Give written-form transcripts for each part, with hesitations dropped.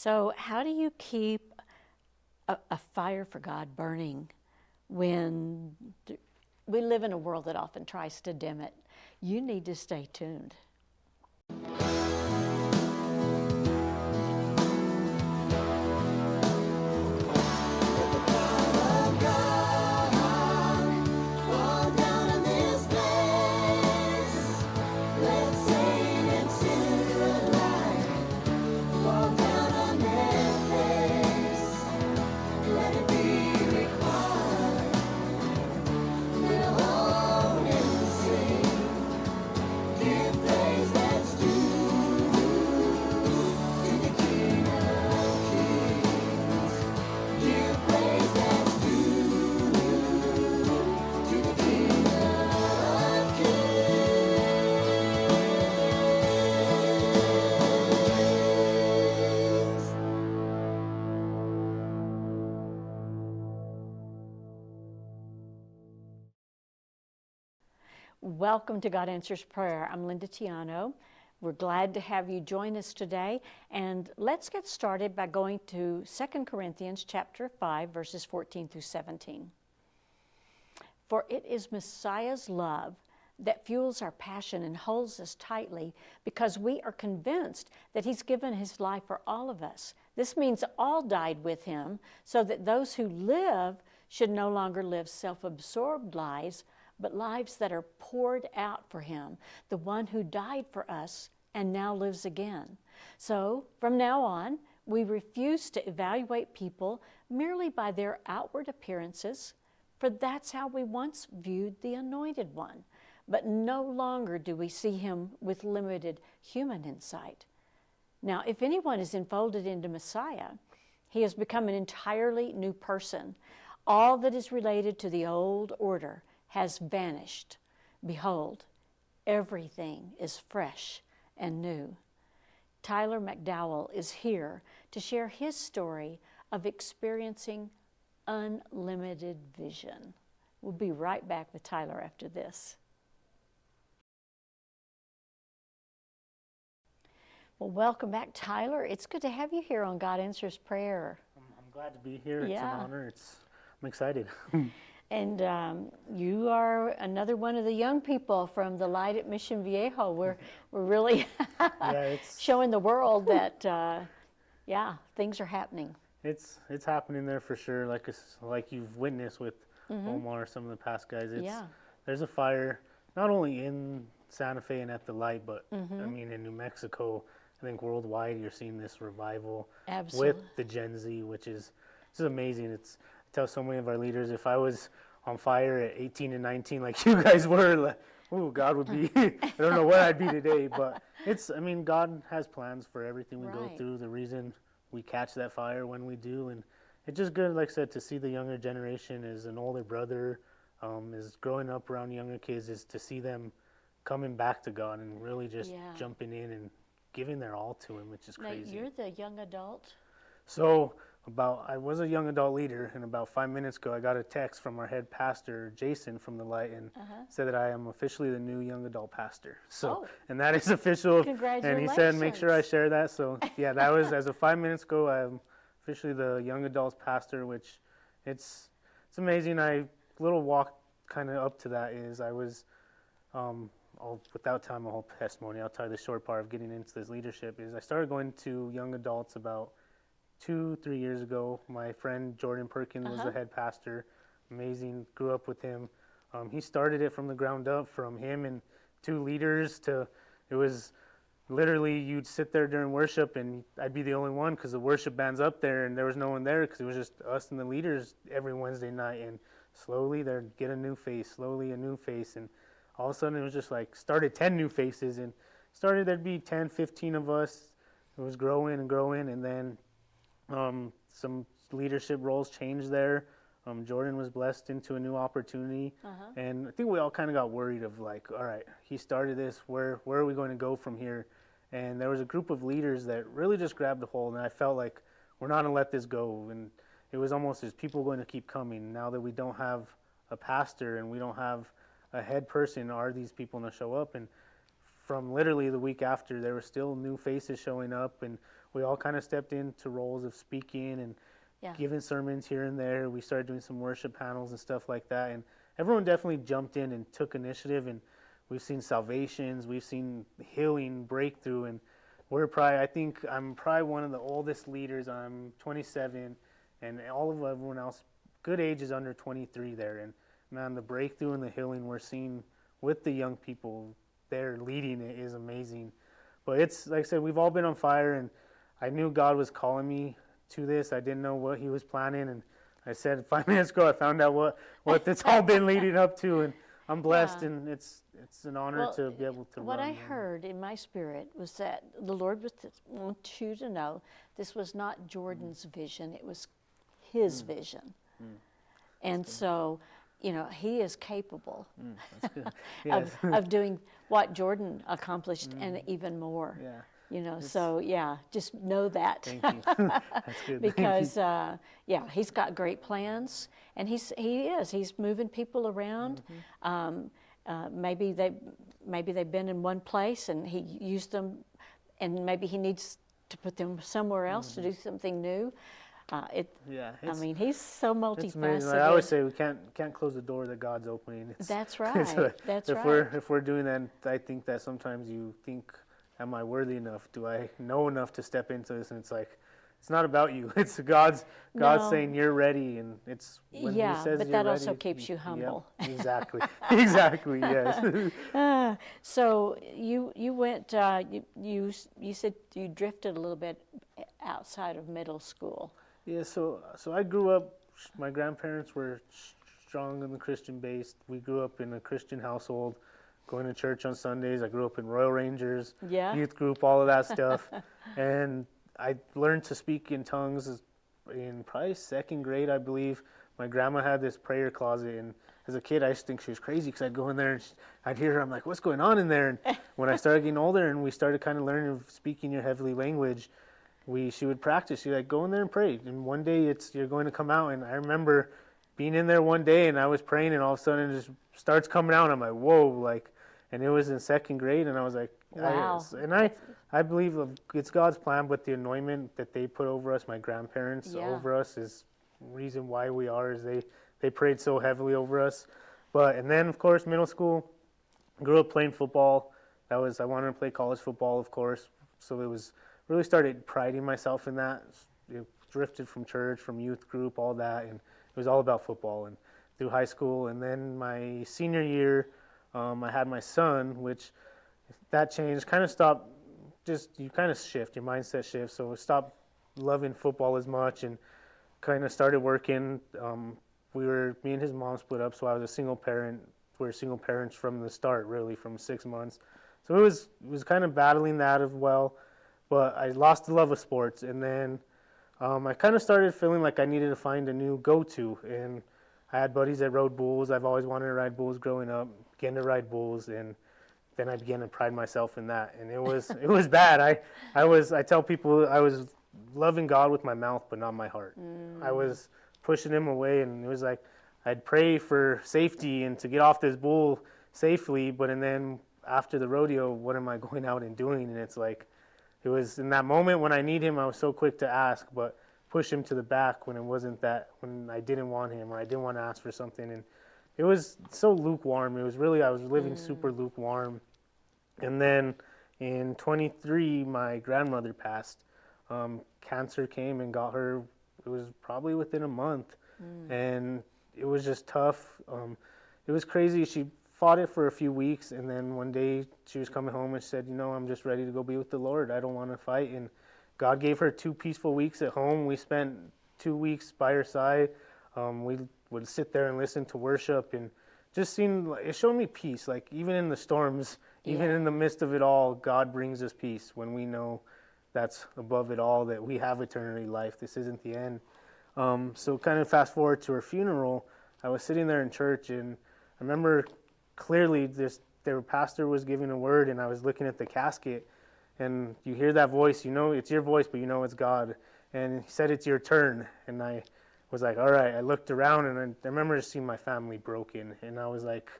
So, how do you keep a fire for God burning when we live in a world that often tries to dim it? You need to stay tuned. Welcome to God Answers Prayer. I'm Linda Tiano. We're glad to have you join us today. And let's get started by going to 2 Corinthians chapter 5, verses 14 through 17. For it is Messiah's love that fuels our passion and holds us tightly because we are convinced that he's given his life for all of us. This means all died with him so that those who live should no longer live self-absorbed lives, but lives that are poured out for him, the one who died for us and now lives again. So from now on, we refuse to evaluate people merely by their outward appearances, for that's how we once viewed the Anointed One. But no longer do we see him with limited human insight. Now, if anyone is enfolded into Messiah, he has become an entirely new person. All that is related to the old order has vanished. Behold, everything is fresh and new. Tyler Mcdowell is here to share his story of experiencing unlimited vision. We'll be right back with Tyler after this. Well, welcome back, Tyler. It's good to have you here on God Answers Prayer. I'm glad to be here. It's an honor. I'm excited. And you are another one of the young people from the Light at Mission Viejo. We're really showing the world that, things are happening. It's happening there for sure. Like you've witnessed with Omar, some of the past guys. There's a fire not only in Santa Fe and at the Light, but I mean in New Mexico. I think worldwide you're seeing this revival with the Gen Z, which is amazing. I tell so many of our leaders, if I was on fire at 18 and 19 like you guys were, like, oh, God would be, I don't know what I'd be today, but God has plans for everything we go through, the reason we catch that fire when we do, and it's just good, like I said, to see the younger generation as an older brother, is growing up around younger kids, is to see them coming back to God and really just jumping in and giving their all to him, which is crazy. Now, you're the young adult? So, I was a young adult leader, and about 5 minutes ago, I got a text from our head pastor, Jason, from the Light, and said that I am officially the new young adult pastor. So, and that is official. Congratulations. And he said, make sure I share that. So, yeah, that was, as of 5 minutes ago, I'm officially the young adults pastor, which it's amazing. Little walk kind of up to that is I was, without telling my whole testimony, I'll tell you the short part of getting into this leadership is I started going to young adults about 2-3 years ago. My friend Jordan Perkins was the head pastor. Amazing, grew up with him. He started it from the ground up, from him and 2 leaders to, it was literally you'd sit there during worship and I'd be the only one because the worship band's up there and there was no one there because it was just us and the leaders every Wednesday night, and slowly they'd get a new face, slowly a new face, and all of a sudden it was just like started 10 new faces, and there'd be 10, 15 of us. It was growing and growing, and then some leadership roles changed there. Jordan was blessed into a new opportunity, and I think we all kind of got worried of like, all right, he started this, where are we going to go from here? And there was a group of leaders that really just grabbed the hold, and I felt like we're not going to let this go. And it was almost, there's people going to keep coming. Now that we don't have a pastor and we don't have a head person, are these people going to show up? And from literally the week after, there were still new faces showing up, and we all kind of stepped into roles of speaking and giving sermons here and there. We started doing some worship panels and stuff like that, and everyone definitely jumped in and took initiative, and we've seen salvations, we've seen healing, breakthrough, and I think I'm probably one of the oldest leaders. I'm 27, and all of everyone else, good age is under 23 there, and man, the breakthrough and the healing we're seeing with the young people, they're leading it is amazing. But it's, like I said, we've all been on fire, and I knew God was calling me to this. I didn't know what he was planning, and I said 5 minutes ago I found out what it's all been leading up to, and I'm blessed, and it's an honor to be able to what run. I heard in my spirit was that the Lord wants you to know this was not Jordan's vision, it was his vision. And so, you know, he is capable That's good. Yes. of doing what Jordan accomplished and even more. Yeah. You know, so yeah, just know that. Thank you. That's good. Because yeah, he's got great plans, and he's moving people around. Maybe they've been in one place, and he used them, and maybe he needs to put them somewhere else to do something new. I mean, he's so multifaceted. I always say we can't close the door that God's opening. That's right. That's right. If we're doing that, I think that sometimes you think, am I worthy enough? Do I know enough to step into this? And it's like, it's not about you. It's God's saying you're ready, and it's when He says but you're that ready, also keeps you humble. Yep, exactly. Exactly. Yes. So you went. You said you drifted a little bit outside of middle school. Yeah. So I grew up. My grandparents were strong in the Christian base. We grew up in a Christian household, going to church on Sundays. I grew up in Royal Rangers, youth group, all of that stuff. And I learned to speak in tongues in probably second grade, I believe. My grandma had this prayer closet, and as a kid, I used to think she was crazy because I'd go in there and I'd hear her. I'm like, what's going on in there? And when I started getting older and we started kind of learning of speaking your heavenly language, she would practice. She'd like, go in there and pray. And one day you're going to come out. And I remember being in there one day and I was praying, and all of a sudden it just starts coming out. I'm like, whoa, like, and it was in second grade, and I was like, wow. I believe it's God's plan, but the anointment that they put over us, my grandparents over us, is the reason why we are, is they prayed so heavily over us. And then, of course, middle school, grew up playing football. I wanted to play college football, of course, so it was, really started priding myself in that. It drifted from church, from youth group, all that, and it was all about football. And through high school, and then my senior year, I had my son, which that changed, kind of stopped, you kind of shift, your mindset shifts, so stopped loving football as much and kind of started working. Me and his mom split up, so I was a single parent. We were single parents from the start, really, from 6 months. So it was kind of battling that as well, but I lost the love of sports, and then I kind of started feeling like I needed to find a new go-to, and I had buddies that rode bulls. I've always wanted to ride bulls growing up, began to ride bulls, and then I began to pride myself in that, and it was bad. I tell people I was loving God with my mouth, but not my heart. I was pushing Him away, and it was like I'd pray for safety and to get off this bull safely, and then after the rodeo, what am I going out and doing? And it's like, it was in that moment when I need Him, I was so quick to ask, but push Him to the back when it wasn't that, when I didn't want Him or I didn't want to ask for something. And it was so lukewarm. It was really, I was living super lukewarm. And then in 23, my grandmother passed. Cancer came and got her. It was probably within a month. And it was just tough. It was crazy. She fought it for a few weeks, and then one day she was coming home and she said, I'm just ready to go be with the Lord. I don't want to fight. And God gave her 2 peaceful weeks at home. We spent 2 weeks by her side. We would sit there and listen to worship, and just it showed me peace. Like, even in the storms, even in the midst of it all, God brings us peace when we know that's above it all, that we have eternity life. This isn't the end. So kind of fast forward to her funeral, I was sitting there in church, and I remember clearly their pastor was giving a word, and I was looking at the casket, and you hear that voice, it's your voice, but it's God. And he said, it's your turn. And I was like, all right. I looked around, and I remember just seeing my family broken, and I was like,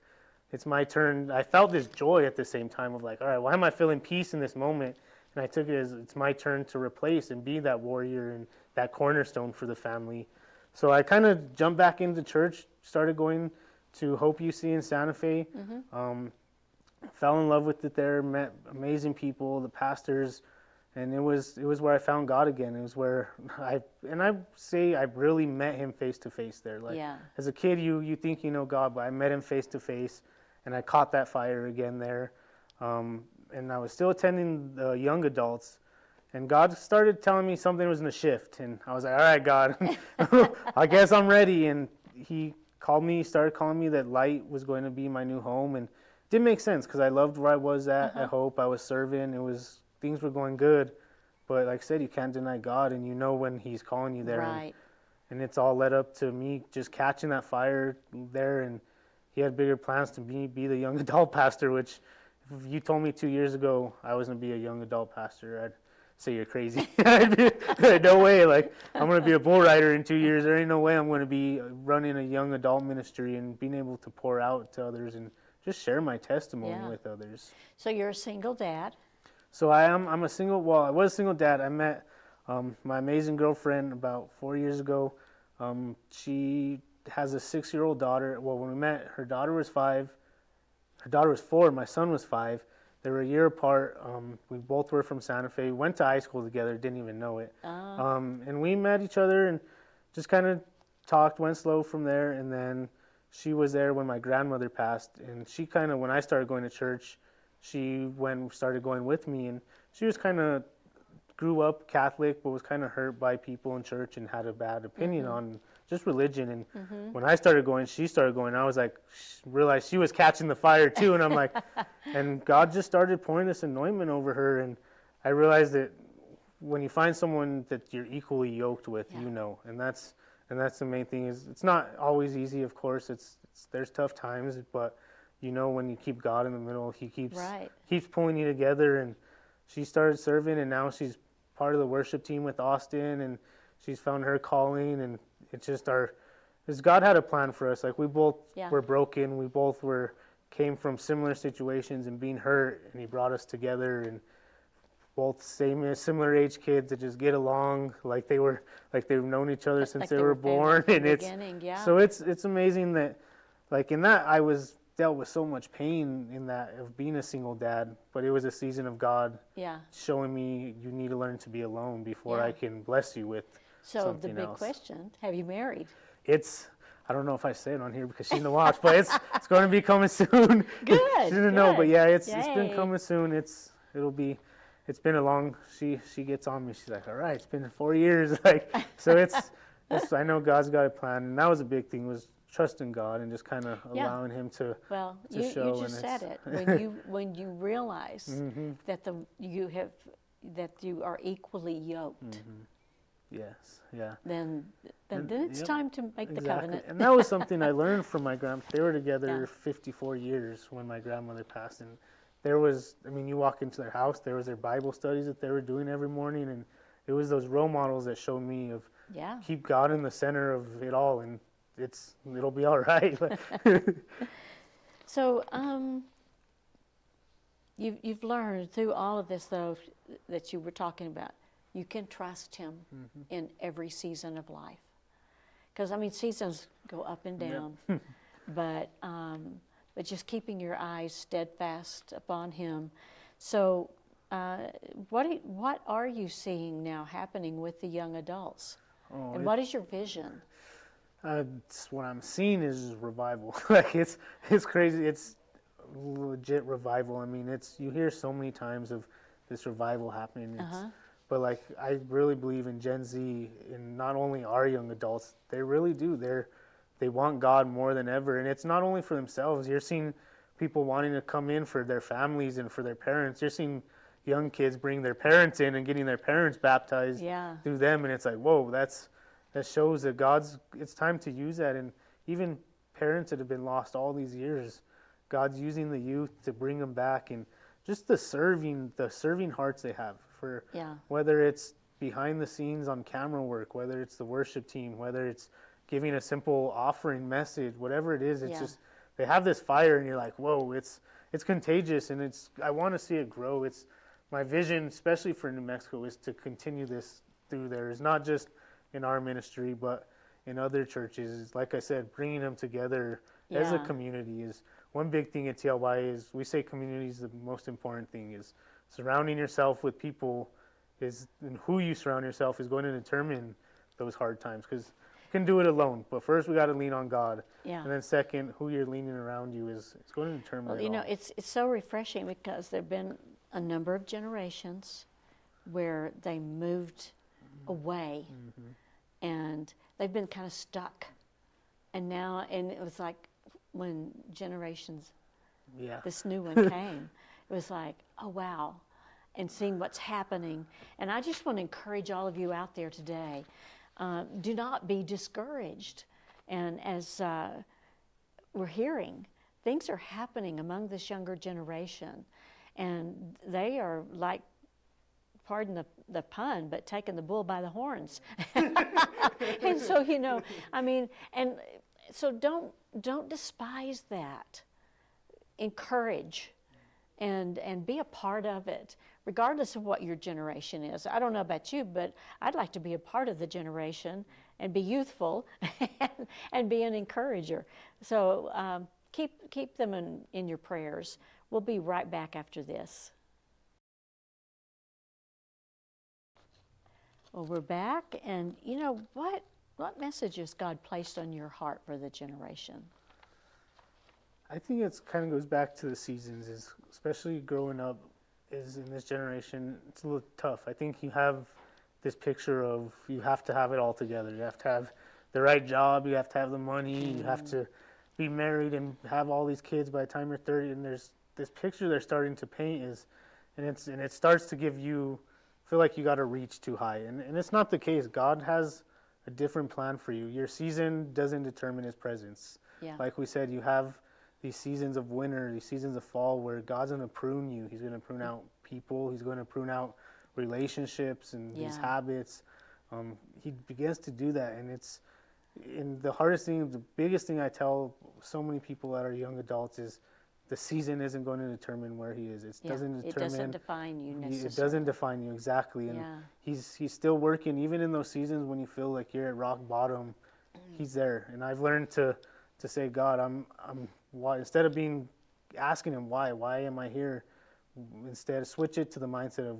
it's my turn. I felt this joy at the same time of like, all right, why am I feeling peace in this moment? And and I took it as it's my turn to replace and be that warrior and that cornerstone for the family. So I kind of jumped back into church, started going to Hope UC in Santa Fe. Fell in love with it there, met amazing people, the pastors, and it was where I found God again. It was where I really met him face to face there. Like as a kid, you think you know God, but I met him face to face, and I caught that fire again there. And I was still attending the young adults, and God started telling me something was in a shift, and I was like, all right, God, I guess I'm ready. And he started calling me that Light was going to be my new home, and it didn't make sense because I loved where I was at Hope. I was serving. Things were going good, but like I said, you can't deny God, and you know when he's calling you there. Right. And it's all led up to me just catching that fire there, and he had bigger plans to be the young adult pastor, which if you told me 2 years ago I was going to be a young adult pastor, I'd say you're crazy. No way. Like, I'm going to be a bull rider in 2 years. There ain't no way I'm going to be running a young adult ministry and being able to pour out to others and just share my testimony with others. So you're a single dad? So I was a single dad. I met my amazing girlfriend about 4 years ago. She has a 6-year-old daughter. Well, when we met, her daughter was 5. Her daughter was 4. My son was 5. They were a year apart. We both were from Santa Fe. We went to high school together. Didn't even know it. And we met each other and just kind of talked, went slow from there. And then she was there when my grandmother passed. And she kind of, when I started going to church, she started going with me. And she was kind of grew up Catholic, but was kind of hurt by people in church and had a bad opinion on just religion. And when I started going, she started going. I was like, realized she was catching the fire too. And I'm like, and God just started pouring this anointment over her. And I realized that when you find someone that you're equally yoked with, you know, and that's the main thing. Is it's not always easy, of course. There's tough times, but you know when you keep God in the middle, he keeps pulling you together. And she started serving, and now she's part of the worship team with Austin, and she's found her calling. And it's just because God had a plan for us. Like, we both were broken. We both came from similar situations and being hurt, and he brought us together, and both similar age kids that just get along like they've known each other since they were born. And so it's amazing that, like, in that I was dealt with so much pain in that of being a single dad, but it was a season of God showing me you need to learn to be alone before I can bless you with something the big else. question, have you married? I don't know if I say it on here because she's in the watch, but it's going to be coming soon. Good. She doesn't know, but yeah, it's been coming soon. It's been a long. She gets on me. She's like, all right, it's been 4 years. Like, so it's I know God's got a plan, and that was a big thing, was trusting God and just kind of allowing Him to show. You just said it when you realize that you are equally yoked. Yes, yeah. Then it's time to make the covenant. And that was something I learned from my grandma. They were together 54 years when my grandmother passed, and you walk into their house, there was their Bible studies that they were doing every morning, and it was those role models that showed me of keep God in the center of it all, and it'll be all right. So you've learned through all of this, though, that you were talking about, you can trust Him in every season of life. Because, seasons go up and down, but just keeping your eyes steadfast upon Him. So what are you seeing now happening with the young adults? And what is your vision? What I'm seeing is revival. Like, it's crazy. It's legit revival. You hear so many times of this revival happening. But like, I really believe in Gen Z, and not only our young adults, they really do. They want God more than ever, and it's not only for themselves. You're seeing people wanting to come in for their families and for their parents. You're seeing young kids bring their parents in and getting their parents baptized through them, and it's like, whoa, that shows that it's time to use that. And even parents that have been lost all these years, God's using the youth to bring them back, and just the serving hearts they have for whether it's behind the scenes on camera work, whether it's the worship team, whether it's giving a simple offering message, whatever it is, it's just they have this fire, and you're like, whoa, it's contagious, and I want to see it grow. my vision, especially for New Mexico, is to continue this through there. It's not just in our ministry, but in other churches. Like I said, bringing them together as a Yeah. community is one big thing at TLY. Is we say community is the most important thing. Is surrounding yourself with people is, and who you surround yourself is going to determine those hard times, because you can do it alone, but first we got to lean on God. Yeah. And then second, who you're leaning around you is it's going to determine Well, it you know, all. it's so refreshing because there have been a number of generations where they moved away and they've been kind of stuck. And now, and it was like when generations, Yeah. this new one came, it was like, oh, wow, and seeing what's happening. And I just want to encourage all of you out there today, do not be discouraged. And as we're hearing, things are happening among this younger generation, and they are like, pardon the pun, but taking the bull by the horns. And so, you know, I mean, and so don't despise that. Encourage and be a part of it, regardless of what your generation is. I don't know about you, but I'd like to be a part of the generation and be youthful and be an encourager. So keep them in your prayers. We'll be right back after this. Well, we're back, and you know what What message has God placed on your heart for the generation? I think it's kind of goes back to the seasons, is especially growing up is in this generation, it's a little tough. I think you have this picture of you have to have it all together. You have to have the right job, you have to have the money, you have to be married and have all these kids by the time you're 30, and there's this picture they're starting to paint and it starts to give you feel like you got to reach too high, and it's not the case. God has a different plan for you. Your season doesn't determine his presence. Yeah. Like we said, you have these seasons of winter, these seasons of fall where God's going to prune you. He's going to prune out people. He's going to prune out relationships and these habits. He begins to do that, and it's the hardest thing, the biggest thing I tell so many people that are young adults is the season isn't going to determine where he is. It doesn't determine. It doesn't define you necessarily. It doesn't define you exactly, and he's still working even in those seasons when you feel like you're at rock bottom. He's there, and I've learned to say, God, I'm why, instead of asking him why am I here, instead switch it to the mindset of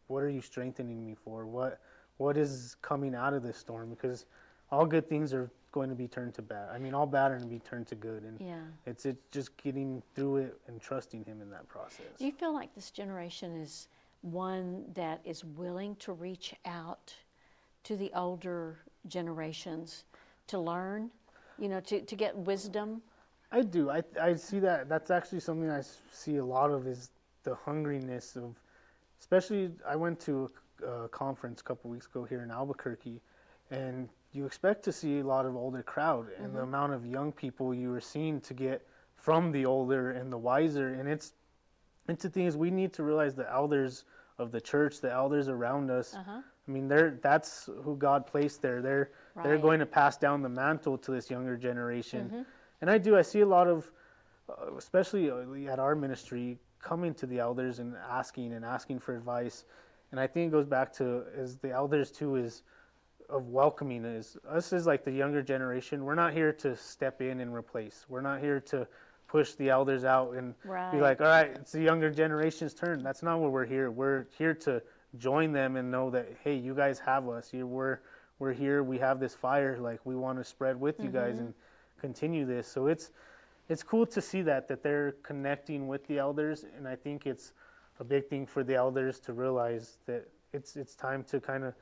what are you strengthening me for? What is coming out of this storm? Because all good things are going to be turned to bad. I mean, all bad are going to be turned to good, and it's just getting through it and trusting him in that process. Do you feel like this generation is one that is willing to reach out to the older generations to learn, to get wisdom? I do. I see that. That's actually something I see a lot of, is the hungriness of, especially I went to a conference a couple weeks ago here in Albuquerque, and you expect to see a lot of older crowd, and the amount of young people you were seeing to get from the older and the wiser, and it's the thing is we need to realize the elders of the church, the elders around us. I mean, that's who God placed there. They're going to pass down the mantle to this younger generation. And I see a lot of, especially at our ministry, coming to the elders and asking for advice. And I think it goes back to, as the elders too, is of welcoming us as like the younger generation. We're not here to step in and replace. We're not here to push the elders out and be like, all right, it's the younger generation's turn. That's not what we're here. We're here to join them and know that, hey, you guys have us. We're here. We have this fire. Like, we want to spread with you guys and continue this. So it's cool to see that they're connecting with the elders, and I think it's a big thing for the elders to realize that it's time to kind of,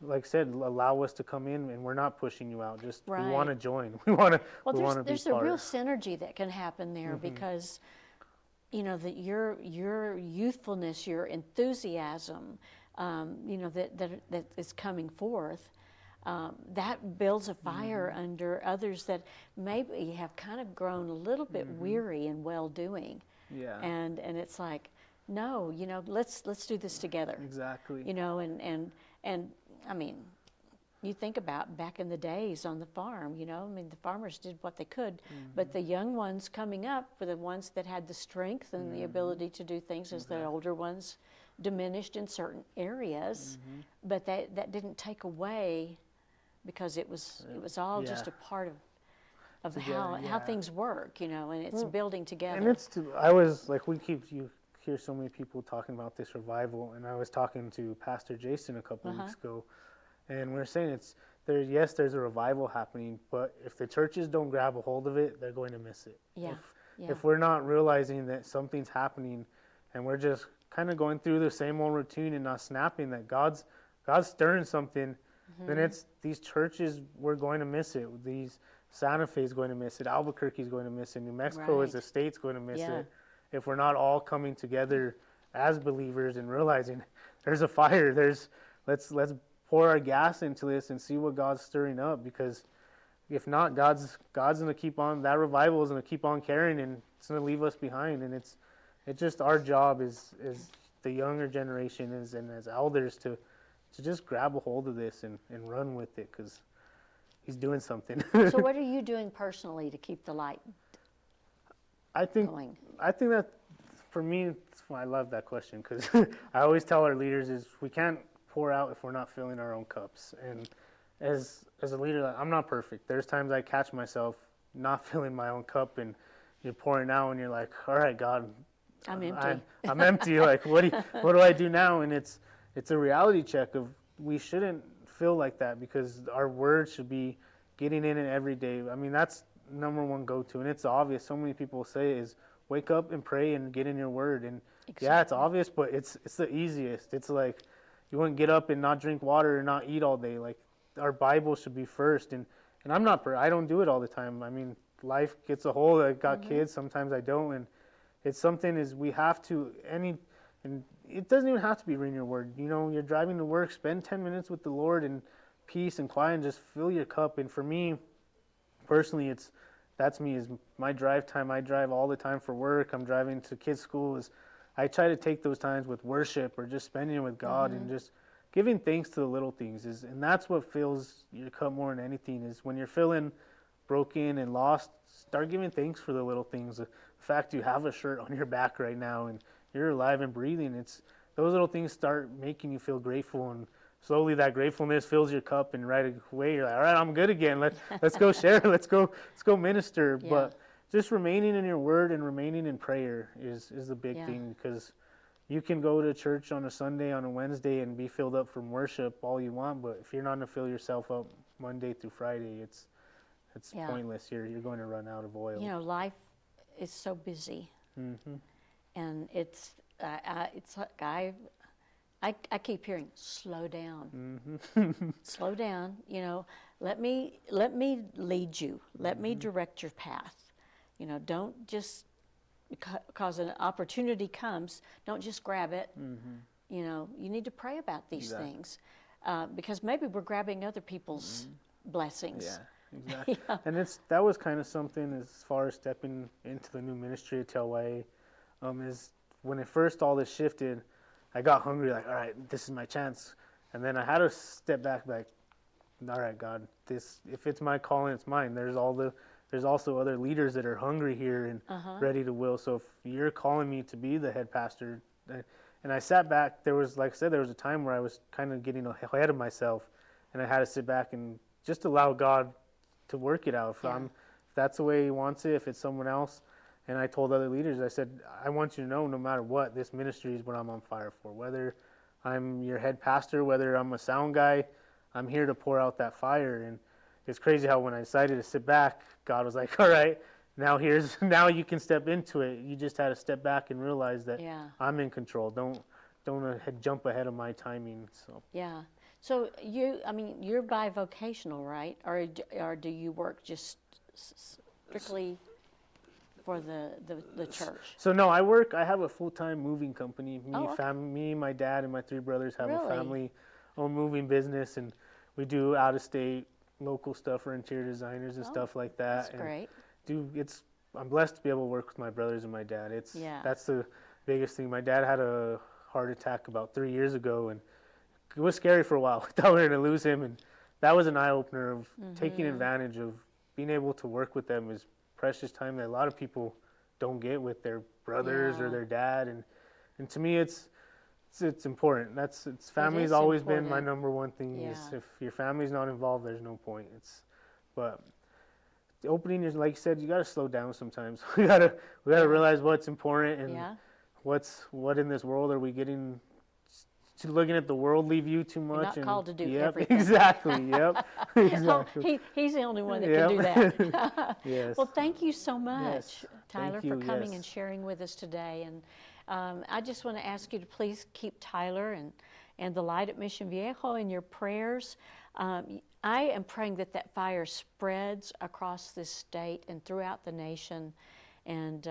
like I said, allow us to come in, and we're not pushing you out. Just we want to join. We want to. Well, we want to be there's a real synergy that can happen there because, that your youthfulness, your enthusiasm, that is coming forth. That builds a fire under others that maybe have kind of grown a little bit weary in well-doing. Yeah. And it's like, no, let's do this together. Exactly. And I mean, you think about back in the days on the farm, the farmers did what they could, but the young ones coming up were the ones that had the strength and the ability to do things as the older ones diminished in certain areas, but that didn't take away, because it was all just a part of how things work, and it's building together. And I was like, you hear so many people talking about this revival, and I was talking to Pastor Jason a couple weeks ago, and we were saying there's a revival happening, but if the churches don't grab a hold of it, they're going to miss it. If we're not realizing that something's happening, and we're just kind of going through the same old routine and not snapping that God's stirring something, then it's these churches, we're going to miss it. Santa Fe is going to miss it. Albuquerque is going to miss it. New Mexico as a state's going to miss it. If we're not all coming together as believers and realizing there's a fire, let's pour our gas into this and see what God's stirring up. Because if not, God's going to keep on. That revival is going to keep on carrying, and it's going to leave us behind. And it's just our job as the younger generation and as elders to just grab a hold of this and run with it, because He's doing something. So what are you doing personally to keep the light going? I think that for me, I love that question, because I always tell our leaders is we can't pour out if we're not filling our own cups. And as a leader, I'm not perfect. There's times I catch myself not filling my own cup, and you're pouring out, and you're like, all right, God, I'm empty. I'm empty. Like, what do I do now? And it's a reality check of we shouldn't feel like that, because our words should be getting in it every day. I mean, that's number one go-to, and it's obvious. So many people say is wake up and pray and get in your word. And yeah, it's obvious, but it's the easiest. It's like you wouldn't get up and not drink water or not eat all day. Like, our Bible should be first. And I don't do it all the time. I mean, life gets a hold. I got kids. Sometimes I don't. And it's something is we have to, and it doesn't even have to be reading your word. You're driving to work, spend 10 minutes with the Lord in peace and quiet, and just fill your cup. And for me, personally, that's me, is my drive time. I drive all the time for work. I'm driving to kids' school. I try to take those times with worship or just spending it with God and just giving thanks to the little things. And that's what fills your cup more than anything, is when you're feeling broken and lost, start giving thanks for the little things. The fact you have a shirt on your back right now and you're alive and breathing, those little things start making you feel grateful, and slowly that gratefulness fills your cup, and right away you're like, all right, I'm good again. Let's go share. Let's go minister. Yeah. But just remaining in your word and remaining in prayer is the big thing, because you can go to church on a Sunday, on a Wednesday, and be filled up from worship all you want, but if you're not going to fill yourself up Monday through Friday, it's pointless. You're going to run out of oil. Life is so busy. And it's like I keep hearing, slow down, slow down. Let me lead you. Let me direct your path. Don't just because an opportunity comes, don't just grab it. You need to pray about these things, because maybe we're grabbing other people's blessings. Yeah, exactly. And that was kind of something as far as stepping into the new ministry at TLYA. Is when it first all this shifted, I got hungry, like, all right, this is my chance. And then I had to step back, like, all right, God, if it's my calling, it's mine. There's also other leaders that are hungry here and ready to will. So if you're calling me to be the head pastor, and I sat back, like I said, there was a time where I was kind of getting ahead of myself, and I had to sit back and just allow God to work it out. If that's the way He wants it, if it's someone else. And I told other leaders, I said, I want you to know, no matter what, this ministry is what I'm on fire for. Whether I'm your head pastor, whether I'm a sound guy, I'm here to pour out that fire. And it's crazy how when I decided to sit back, God was like, all right, now you can step into it. You just had to step back and realize that I'm in control. Don't jump ahead of my timing. So yeah. So you're bivocational, right? Or do you work just strictly for the church? So no, I have a full-time moving company. Me, my dad, and my 3 brothers have a family-owned moving business, and we do out-of-state, local stuff for interior designers and stuff like that. That's great. I'm blessed to be able to work with my brothers and my dad. That's the biggest thing. My dad had a heart attack about 3 years ago, and it was scary for a while. I thought we were going to lose him, and that was an eye-opener of taking advantage of being able to work with them is precious time that a lot of people don't get with their brothers or their dad. And to me, it's important. Family's always been my number one thing. Yeah. Is if your family's not involved, there's no point. But opening your, like you said, you got to slow down sometimes. we gotta realize what's important and what in this world are we getting to looking at the worldly view too much. You're not called to do yep, everything. Exactly. Yep. Exactly. He's the only one that can do that. Yes. Well, thank you so much, Yes. Tyler, Thank you. for coming Yes. and sharing with us today. And I just want to ask you to please keep Tyler and the Light at Mission Viejo in your prayers. I am praying that fire spreads across this state and throughout the nation. And,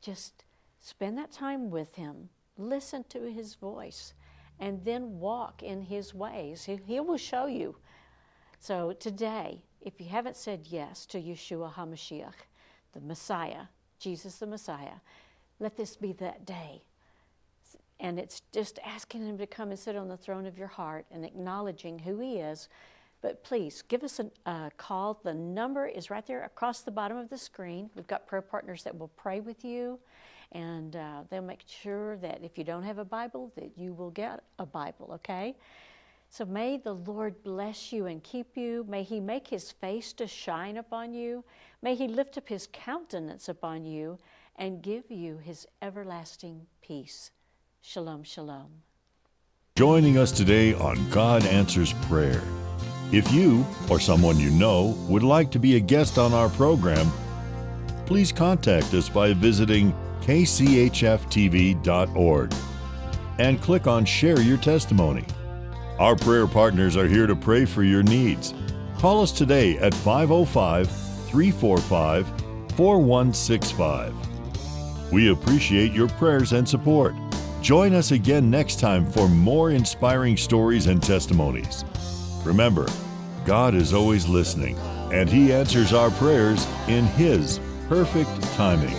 just spend that time with him. Listen to his voice. And then walk in his ways. He will show you. So today, if you haven't said yes to Yeshua HaMashiach, the Messiah, Jesus the Messiah, let this be that day. And it's just asking him to come and sit on the throne of your heart and acknowledging who he is. But please, give us a call. The number is right there across the bottom of the screen. We've got prayer partners that will pray with you. And they'll make sure that if you don't have a Bible, that you will get a Bible, okay? So may the Lord bless you and keep you. May he make his face to shine upon you. May he lift up his countenance upon you and give you his everlasting peace. Shalom, shalom. Joining us today on God Answers Prayer. If you or someone you know would like to be a guest on our program, please contact us by visiting kchftv.org and click on Share Your Testimony. Our prayer partners are here to pray for your needs. Call us today at 505-345-4165. We appreciate your prayers and support. Join us again next time for more inspiring stories and testimonies. Remember, God is always listening, and He answers our prayers in His perfect timing.